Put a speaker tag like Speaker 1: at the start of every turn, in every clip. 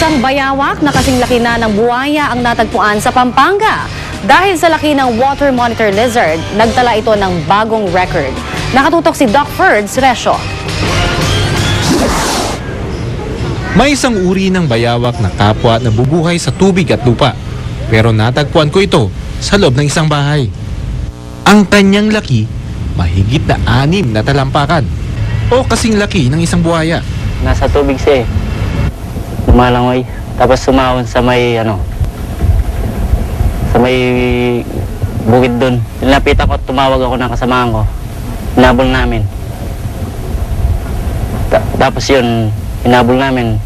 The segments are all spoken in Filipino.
Speaker 1: Isang bayawak na kasing laki na ng buwaya ang natagpuan sa Pampanga. Dahil sa laki ng water monitor lizard, nagtala ito ng bagong record. Nakatutok si Doc Ferds Resyo.
Speaker 2: May isang uri ng bayawak na kapwa na bubuhay sa tubig at lupa. Pero natagpuan ko ito sa loob ng isang bahay. Ang kanyang laki, mahigit na 6 na talampakan. O kasing laki ng isang buhaya.
Speaker 3: Nasa tubig siya eh. Lumalangoy. Tapos sumahon sa may sa may bukid doon. Nilapitan ko at tumawag ako ng kasamahan ko. Hinabol namin. Tapos yun, hinabol namin.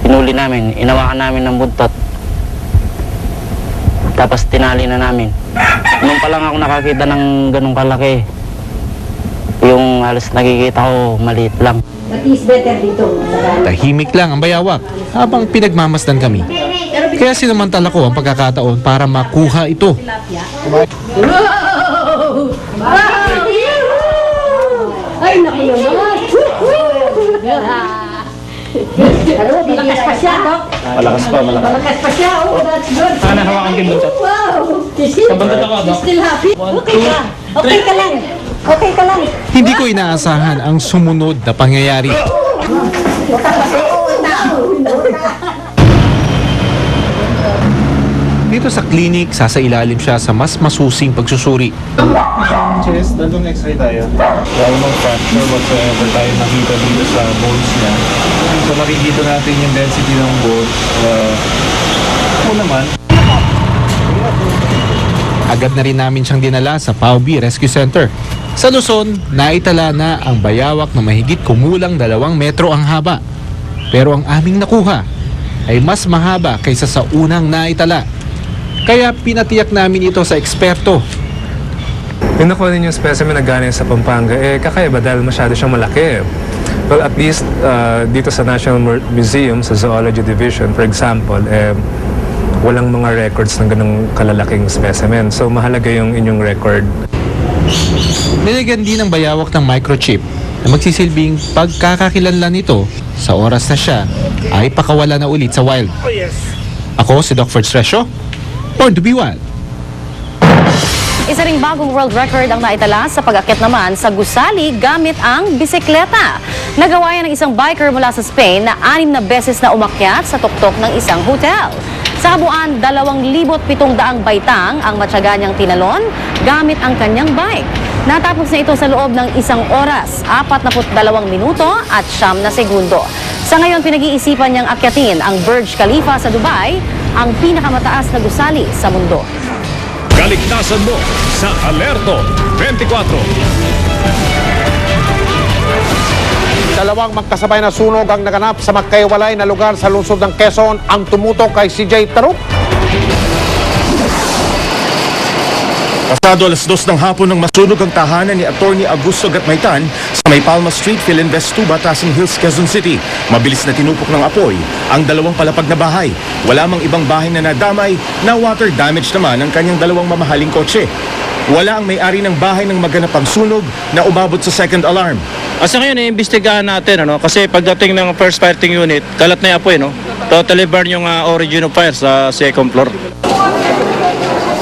Speaker 3: Hinuli namin. Inawakan namin ng buntot. Tapos tinali na namin. Nung pa lang ako nakakita ng ganong kalaki. Yung halos nakikita ko, maliit lang.
Speaker 4: But is better dito.
Speaker 2: Tahimik lang ang bayawak habang pinagmamasdan kami. Kaya sinamantala ko ang pagkakataon para makuha ito.
Speaker 4: Ay, naku naman. Malakas pa siya, Dok.
Speaker 5: Malakas pa.
Speaker 4: Malakas pa siya. Oh, that's good.
Speaker 5: Sana hawakan din buntot.
Speaker 4: Wow.
Speaker 5: Kabuntot ako, Dok.
Speaker 4: Still happy? Okay ka. Okay ka lang. Okay ka lang.
Speaker 2: Hindi ko inaasahan ang sumunod na pangyayari. Dito sa clinic, sasailalim siya sa mas masusing pagsusuri.
Speaker 5: Chest, nandun x-ray tayo. Wala namang fracture whatsoever tayo nakita dito sa bones niya. So makikita natin yung density ng bones. Naman.
Speaker 2: Agad na rin namin siyang dinala sa PAOB Rescue Center. Sa Luzon, naitala na ang bayawak na mahigit kumulang 2 metro ang haba. Pero ang aming nakuha ay mas mahaba kaysa sa unang naitala. Kaya pinatiyak namin ito sa eksperto.
Speaker 6: Yung nakuha din yung specimen na galing sa Pampanga, kakaiba dahil masyado siyang malaki. Well, at least dito sa National Museum, sa Zoology Division, for example, walang mga records ng ganong kalalaking specimen. So mahalaga yung inyong record.
Speaker 2: Nilagyan din ng bayawak ng microchip na magsisilbing pagkakakilanlan nito sa oras na siya ay pakawala na ulit sa wild. Ako si Doc Ferds Resyo, born to be wild.
Speaker 1: Isa ring bagong world record ang naitala sa pag-akyat naman sa gusali gamit ang bisikleta. Nagawa yan ng isang biker mula sa Spain na 6 na beses na umakyat sa tuktok ng isang hotel. Sa kabuuan, 2,700 baitang ang matyaga niyang tinalon gamit ang kanyang bike. Natapos na ito sa loob ng 1 oras, 42 minuto at 9 na segundo. Sa ngayon, pinag-iisipan niyang akyatin ang Burj Khalifa sa Dubai, ang pinakamataas na gusali sa mundo.
Speaker 7: Kaligtasan mo sa Alerto 24.
Speaker 8: Dalawang magkasabay na sunog ang naganap sa magkaiwalay na lugar sa lungsod ng Quezon ang tumutok kay CJ Taruk.
Speaker 7: Pasado 2:00 ng hapon nang masunog ang tahanan ni Attorney Augusto Gatmaytan sa May Palma Street, Philinvest 2, Batasan Hills, Quezon City. Mabilis na tinupok ng apoy ang 2 palapag na bahay. Wala mang ibang bahay na nadamay, na water damage naman ang kanyang 2 mamahaling kotse. Wala ang may-ari ng bahay nang maganap ang sunog na umabot sa second alarm.
Speaker 5: Sa ngayon, iimbestigahan natin, kasi pagdating ng first fighting unit, kalat na yung apoy, totally burn yung origin of fire sa second floor.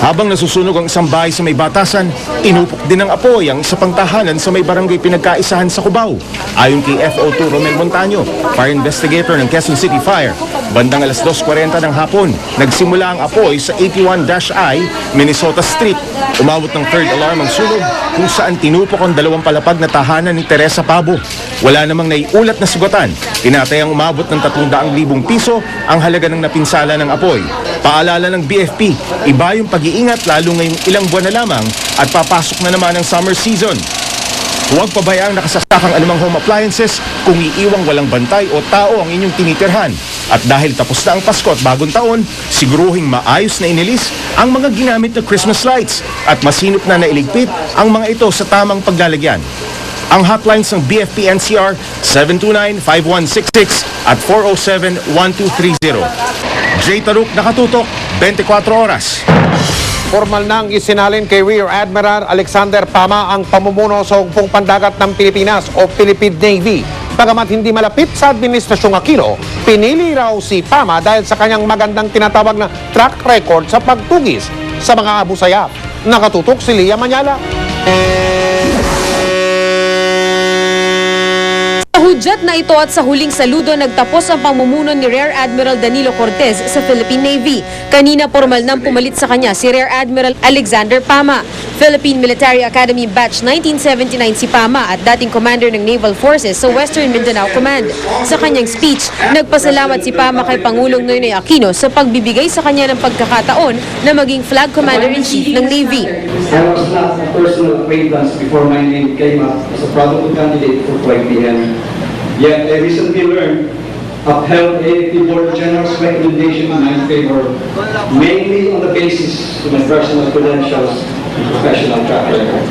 Speaker 7: Habang nasusunog ang isang bahay sa May Batasan, tinupok din ng apoy ang isa pang tahanan sa may barangay pinagkaisahan sa Cubao. Ayon kay FO2 Romel Montaño, fire investigator ng Quezon City Fire, bandang 2:40 ng hapon, nagsimula ang apoy sa 81-I Minnesota Street. Umabot ng third alarm ang sunog kung saan tinupok ang 2 palapag na tahanan ni Teresa Pabo. Wala namang naiulat na sugatan. Tinatayang umabot ng 300,000 piso ang halaga ng napinsala ng apoy. Paalala ng BFP, iba yung pag-iingat lalo ngayong ilang buwan na lamang at papasok na naman ang summer season. Huwag pabayaang nakasaksak ang anumang home appliances kung iiwang walang bantay o tao ang inyong tinitirhan. At dahil tapos na ang Pasko at Bagong Taon, siguruhing maayos na inilis ang mga ginamit na Christmas lights at masinop na nailigpit ang mga ito sa tamang paglalagyan. Ang hotlines ng BFP NCR 729-5166 at 407-1230. J. Taruk, nakatutok, 24 oras.
Speaker 8: Formal nang isinalin kay Rear Admiral Alexander Pama ang pamumuno sa hugpong pandagat ng Pilipinas o Philippine Navy. Bagamat hindi malapit sa Administrasyong Aquino, pinili raw si Pama dahil sa kanyang magandang tinatawag na track record sa pagtugis sa mga Abu Sayyaf. Nakatutok si Lia Manyala.
Speaker 9: Sa hudyat na ito at sa huling saludo, nagtapos ang pamumuno ni Rear Admiral Danilo Cortez sa Philippine Navy. Kanina formal nang pumalit sa kanya si Rear Admiral Alexander Pama. Philippine Military Academy Batch 1979 si Pama at dating commander ng Naval Forces sa Western Mindanao Command. Sa kanyang speech, nagpasalamat si Pama kay Pangulong Noynoy Aquino sa pagbibigay sa kanya ng pagkakataon na maging Flag Commander-in-Chief ng Navy.
Speaker 10: I was not a personal acquaintance before my name came up as a probable candidate for 5 p.m. Yet I recently learned upheld AFP Board General's recommendation in my favor, mainly on the basis of my personal credentials and professional track record.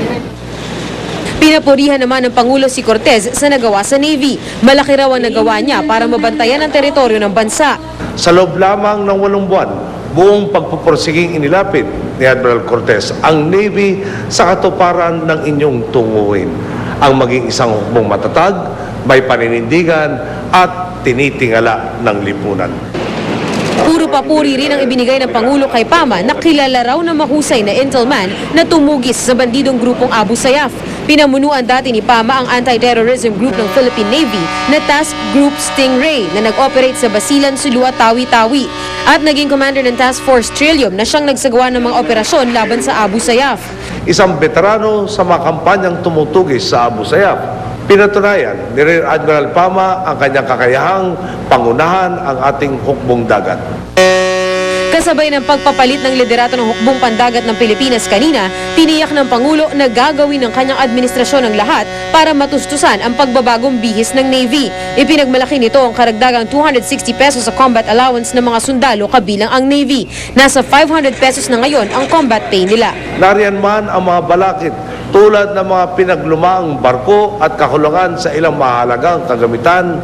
Speaker 9: Pinapurihan naman ng Pangulo si Cortez sa nagawa sa Navy. Malaki raw ang nagawa niya para mabantayan ang teritoryo ng bansa.
Speaker 11: Sa loob lamang ng 8 buwan, buong pagpupursiging inilapit ni Admiral Cortez ang Navy sa katuparan ng inyong tunguhin. Ang maging isang hukbong matatag, may paninindigan at tinitingala ng lipunan.
Speaker 9: Puro papuri rin ang ibinigay ng Pangulo kay Pama na kilala raw na mahusay na intelman na tumugis sa bandidong grupong Abu Sayyaf. Pinamunuan dati ni Pama ang anti-terrorism group ng Philippine Navy na Task Group Stingray na nag-operate sa Basilan, Sulu at Tawi-Tawi. At naging commander ng Task Force Trillium na siyang nagsagawa ng mga operasyon laban sa Abu Sayyaf.
Speaker 11: Isang veterano sa mga kampanyang tumutugis sa Abu Sayyaf. Pinatunayan ni Rear Admiral Pama ang kanyang kakayahang pangunahan ang ating hukbong dagat.
Speaker 9: Kasabay ng pagpapalit ng liderato ng hukbong pandagat ng Pilipinas kanina, tiniyak ng Pangulo na gagawin ng kanyang administrasyon ang lahat para matustusan ang pagbabagong bihis ng Navy. Ipinagmalaki nito ang karagdagang 260 pesos sa combat allowance ng mga sundalo kabilang ang Navy. Nasa 500 pesos na ngayon ang combat pay nila.
Speaker 11: Nariyan man ang mga balakid tulad ng mga pinaglumaang barko at kakulangan sa ilang mahalagang kagamitan.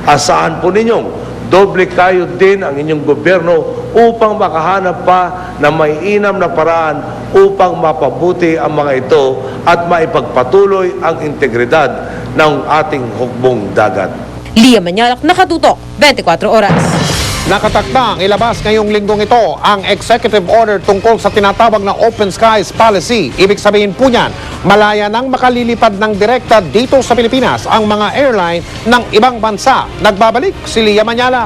Speaker 11: Asahan po ninyong doble kayo din ang inyong gobyerno upang makahanap pa ng may inam na paraan upang mapabuti ang mga ito at maipagpatuloy ang integridad ng ating hukbong dagat.
Speaker 9: Lia Manyalak, Nakatutok, 24 Oras.
Speaker 8: Nakatakdang ilabas ngayong linggong ito ang executive order tungkol sa tinatawag na Open Skies Policy. Ibig sabihin po niyan, malaya nang makalilipad ng direkta dito sa Pilipinas ang mga airline ng ibang bansa. Nagbabalik si Lia Manyala.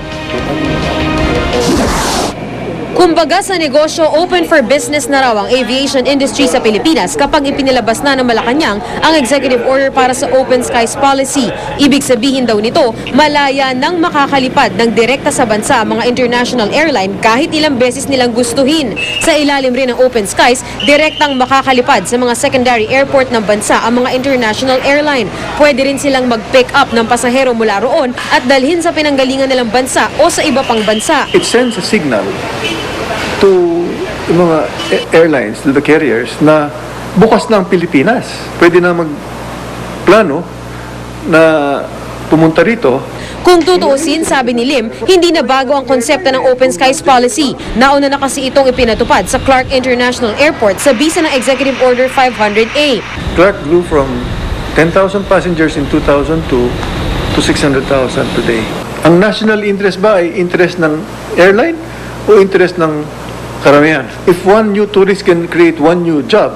Speaker 9: Kumbaga sa negosyo, open for business na raw ang aviation industry sa Pilipinas kapag ipinilabas na ng Malacanang ang executive order para sa Open Skies Policy. Ibig sabihin daw nito, malaya nang makakalipad ng direkta sa bansa ang mga international airline kahit ilang beses nilang gustuhin. Sa ilalim rin ng Open Skies, direktang makakalipad sa mga secondary airport ng bansa ang mga international airline. Pwede rin silang mag-pick up ng pasahero mula roon at dalhin sa pinanggalingan nilang bansa o sa iba pang bansa.
Speaker 12: It sends a signal to mga airlines, to the carriers, na bukas na ang Pilipinas. Pwede na magplano na pumunta rito.
Speaker 9: Kung tutuusin, sabi ni Lim, hindi na bago ang konsepto ng Open Skies Policy. Nauna na kasi itong ipinatupad sa Clark International Airport sa bisa ng Executive Order 500A.
Speaker 12: Clark grew from 10,000 passengers in 2002 to 600,000 today. Ang national interest ba ay interest ng airline o interest ng karamihan? If one new tourist can create one new job,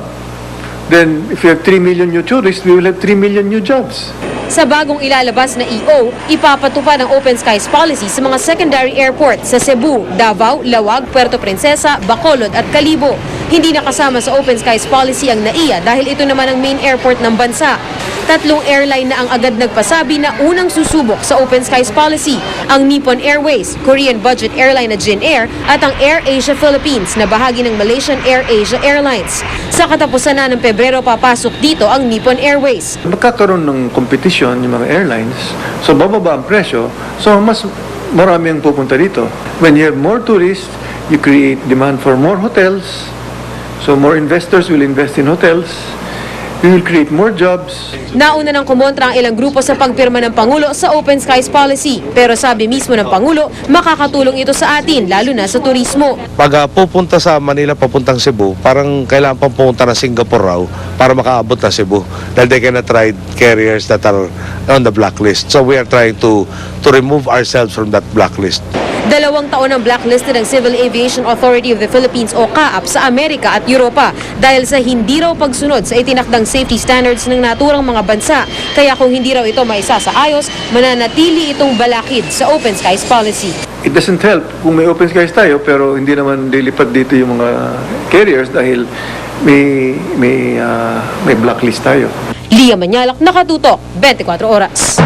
Speaker 12: then if you have 3 million new tourists, we will have 3 million new jobs.
Speaker 9: Sa bagong ilalabas na EO, ipapatupad ang Open Skies Policy sa mga secondary airports sa Cebu, Davao, Lawag, Puerto Princesa, Bacolod at Calibo. Hindi nakasama sa Open Skies Policy ang NAIA dahil ito naman ang main airport ng bansa. 3 airline na ang agad nagpasabi na unang susubok sa Open Skies Policy, ang Nippon Airways, Korean budget airline na Jin Air at ang Air Asia Philippines na bahagi ng Malaysian Air Asia Airlines. Sa katapusan na ng Pebrero, papasok dito ang Nippon Airways.
Speaker 12: Magkakaroon ng competition yung mga airlines, so bababa ang presyo, so mas marami ang pupunta dito. When you have more tourists, you create demand for more hotels, so more investors will invest in hotels, We will create more jobs.
Speaker 9: Nauna ng kumontra ang ilang grupo sa pagpirma ng Pangulo sa Open Skies Policy. Pero sabi mismo ng Pangulo, makakatulong ito sa atin, lalo na sa turismo.
Speaker 11: Pag pupunta sa Manila papuntang Cebu, parang kailangan pang pumunta ng Singapore raw para makaabot na Cebu. Dahil they cannot ride carriers that are on the blacklist. So we are trying to remove ourselves from that blacklist.
Speaker 9: 2 taon ang blacklisted ng Civil Aviation Authority of the Philippines o CAAP sa Amerika at Europa dahil sa hindi raw pagsunod sa itinakdang safety standards ng naturang mga bansa. Kaya kung hindi raw ito maisasaayos, mananatili itong balakid sa Open Skies Policy.
Speaker 12: It doesn't help kung may open skies tayo pero hindi naman lilipad dito yung mga carriers dahil may blacklist tayo.
Speaker 9: Lia Manyalak, Nakatutok, 24 Oras.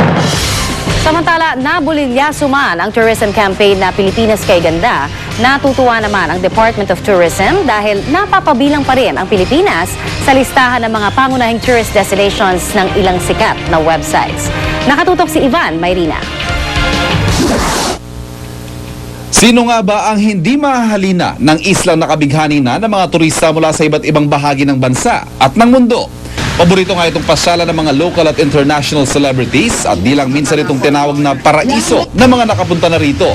Speaker 1: Samantala, nabulilyaso man ang tourism campaign na Pilipinas Kay Ganda, natutuwa naman ang Department of Tourism dahil napapabilang pa rin ang Pilipinas sa listahan ng mga pangunahing tourist destinations ng ilang sikat na websites. Nakatutok si Ivan Mayrina.
Speaker 13: Sino nga ba ang hindi mahahalina ng islang nakabighani na ng mga turista mula sa iba't ibang bahagi ng bansa at ng mundo? Paborito nga itong pasyalan ng mga local at international celebrities at di lang minsan itong tinawag na paraiso ng mga nakapunta na rito.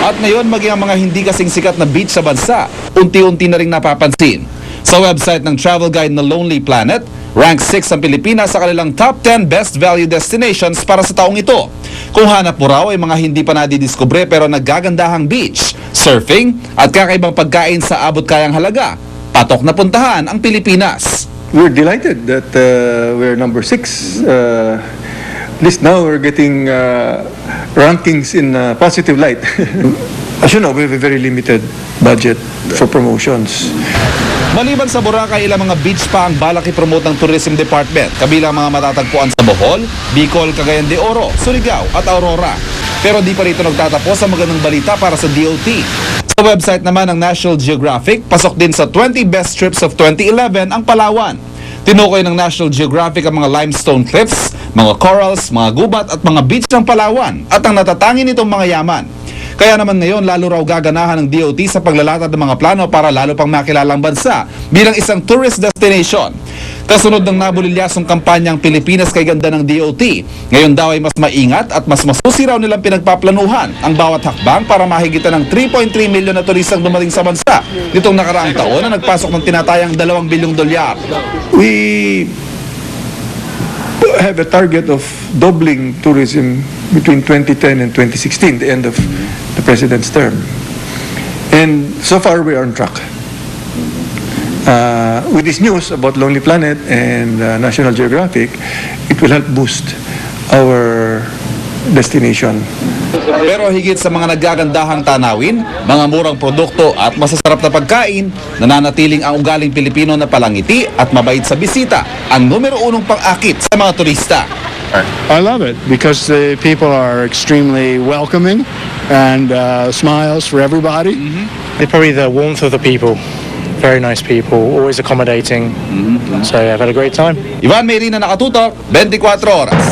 Speaker 13: At ngayon maging ang mga hindi kasing sikat na beach sa bansa, unti-unti na rin napapansin. Sa website ng travel guide na Lonely Planet, rank 6 ang Pilipinas sa kanilang top 10 best value destinations para sa taong ito. Kung hanap mo raw ay mga hindi pa nadidiskubre pero naggagandahang beach, surfing at kakaibang pagkain sa abot kayang halaga, patok na puntahan ang Pilipinas.
Speaker 12: We're delighted that we're number 6. At least now we're getting rankings in positive light. As you know, we have a very limited budget for promotions.
Speaker 13: Maliban sa Boracay, ilang mga beach pa ang balak i-promote ng Tourism Department, kabilang mga matatagpuan sa Bohol, Bicol, Cagayan de Oro, Surigao at Aurora. Pero di pa rito nagtatapos ang magandang balita para sa DOT. Sa website naman ng National Geographic, pasok din sa 20 best trips of 2011 ang Palawan. Tinukoy ng National Geographic ang mga limestone cliffs, mga corals, mga gubat at mga beach ng Palawan at ang natatangin nitong mga yaman. Kaya naman ngayon lalo raw gaganahan ng DOT sa paglalatad ng mga plano para lalo pang makilalang bansa bilang isang tourist destination. Kasunod ng nabulilyasong kampanyang Pilipinas Kay Ganda ng DOT, ngayon daw ay mas maingat at mas masusi raw nilang pinagpaplanuhan ang bawat hakbang para mahigitan ng 3.3 milyon na turistang dumating sa bansa nitong nakaraang taon na nagpasok ng tinatayang 2 bilyong dolyar.
Speaker 12: We have a target of doubling tourism between 2010 and 2016, the end of the President's term. And so far we are on track. With this news about Lonely Planet and National Geographic, it will help boost our destination.
Speaker 13: Pero higit sa mga naggagandahang tanawin, mga murang produkto at masasarap na pagkain, nananatiling ang ugaling Pilipino na palangiti at mabait sa bisita ang numero 1 pang-akit sa mga turista.
Speaker 14: I love it because the people are extremely welcoming and smiles for everybody.
Speaker 15: Probably the warmth of the people. Very nice people, always accommodating. So yeah, I've had a great time.
Speaker 13: Ivan Mayrina, Nakatutok, 24 Oras.